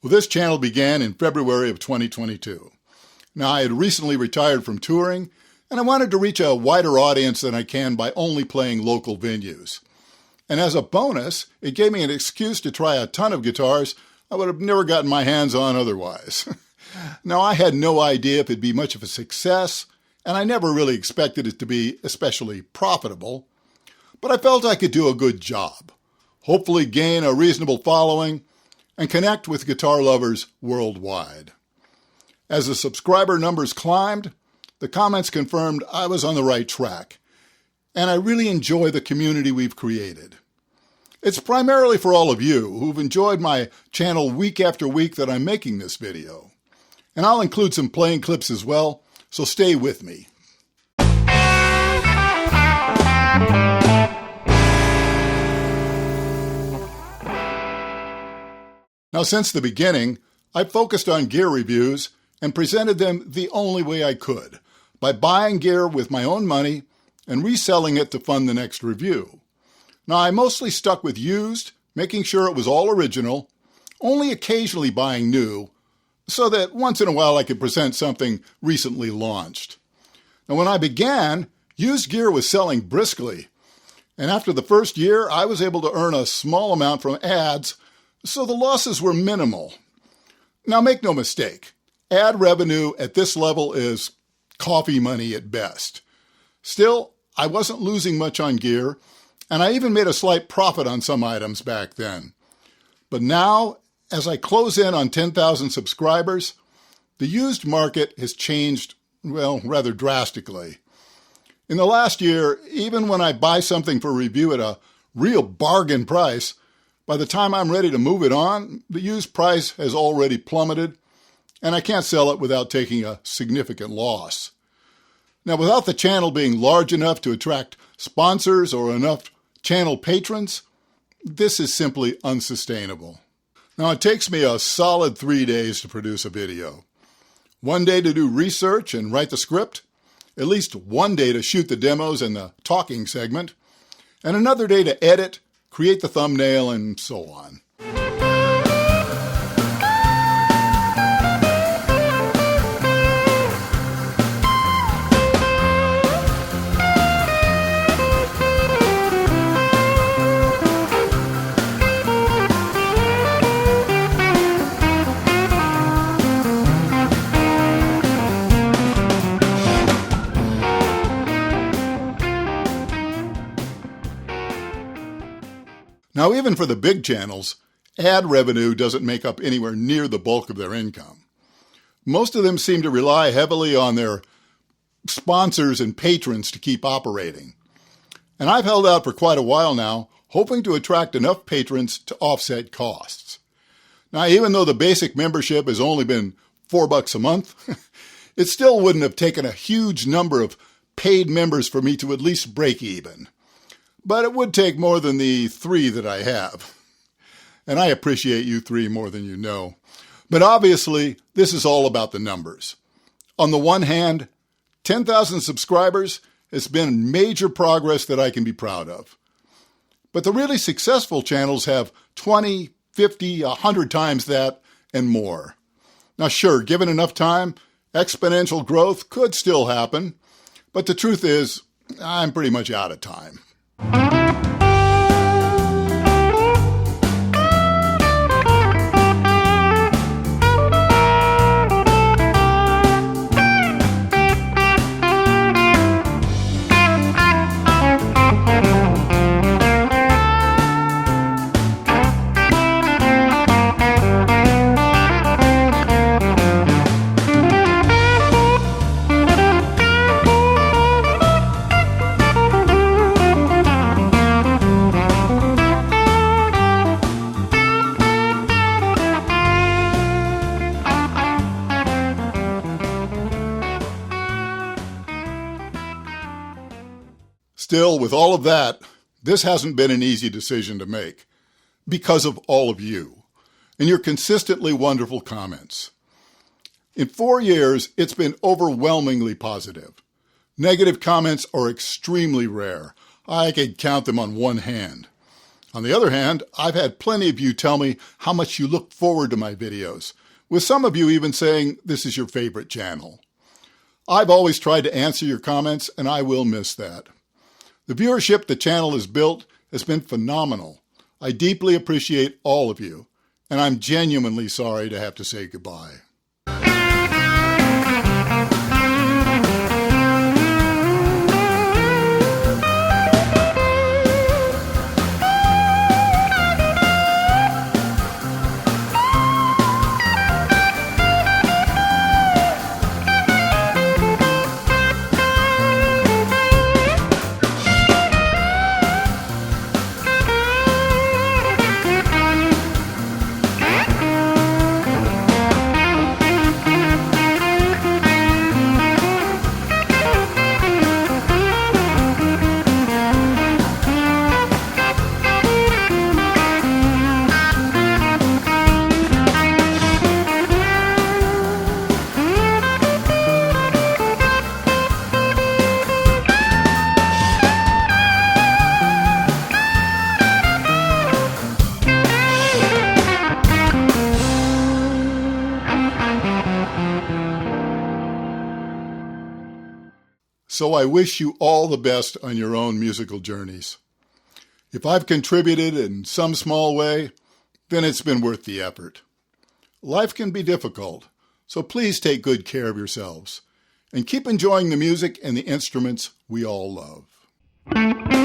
Well, this channel began in February of 2022. Now, I had recently retired from touring, and I wanted to reach a wider audience than I can by only playing local venues. And as a bonus, it gave me an excuse to try a ton of guitars I would have never gotten my hands on otherwise. Now, I had no idea if it'd be much of a success, and I never really expected it to be especially profitable, but I felt I could do a good job, hopefully gain a reasonable following, and connect with guitar lovers worldwide. As the subscriber numbers climbed, the comments confirmed I was on the right track, and I really enjoy the community we've created. It's primarily for all of you who've enjoyed my channel week after week that I'm making this video. And I'll include some playing clips as well, so stay with me. Now, since the beginning, I've focused on gear reviews and presented them the only way I could, by buying gear with my own money and reselling it to fund the next review. Now, I mostly stuck with used, making sure it was all original, only occasionally buying new, so that once in a while I could present something recently launched. Now, when I began, used gear was selling briskly, and after the first year, I was able to earn a small amount from ads, so the losses were minimal. Now, make no mistake, ad revenue at this level is coffee money at best. Still, I wasn't losing much on gear, and I even made a slight profit on some items back then. But now, as I close in on 10,000 subscribers, the used market has changed, well, rather drastically. In the last year, even when I buy something for review at a real bargain price, by the time I'm ready to move it on, the used price has already plummeted, and I can't sell it without taking a significant loss. Now, without the channel being large enough to attract sponsors or enough channel patrons, this is simply unsustainable. Now, it takes me a solid 3 days to produce a video. 1 day to do research and write the script, at least 1 day to shoot the demos and the talking segment, and another day to edit, create the thumbnail, and so on. Now, even for the big channels, ad revenue doesn't make up anywhere near the bulk of their income. Most of them seem to rely heavily on their sponsors and patrons to keep operating. And I've held out for quite a while now, hoping to attract enough patrons to offset costs. Now, even though the basic membership has only been $4 a month, it still wouldn't have taken a huge number of paid members for me to at least break even. But it would take more than the 3 that I have. And I appreciate you 3 more than you know. But obviously, this is all about the numbers. On the one hand, 10,000 subscribers has been major progress that I can be proud of. But the really successful channels have 20, 50, 100 times that and more. Now sure, given enough time, exponential growth could still happen. But the truth is, I'm pretty much out of time. Still, with all of that, this hasn't been an easy decision to make because of all of you and your consistently wonderful comments. In 4 years, it's been overwhelmingly positive. Negative comments are extremely rare. I could count them on one hand. On the other hand, I've had plenty of you tell me how much you look forward to my videos, with some of you even saying this is your favorite channel. I've always tried to answer your comments, and I will miss that. The viewership the channel has built has been phenomenal. I deeply appreciate all of you, and I'm genuinely sorry to have to say goodbye. So I wish you all the best on your own musical journeys. If I've contributed in some small way, then it's been worth the effort. Life can be difficult, so please take good care of yourselves and keep enjoying the music and the instruments we all love.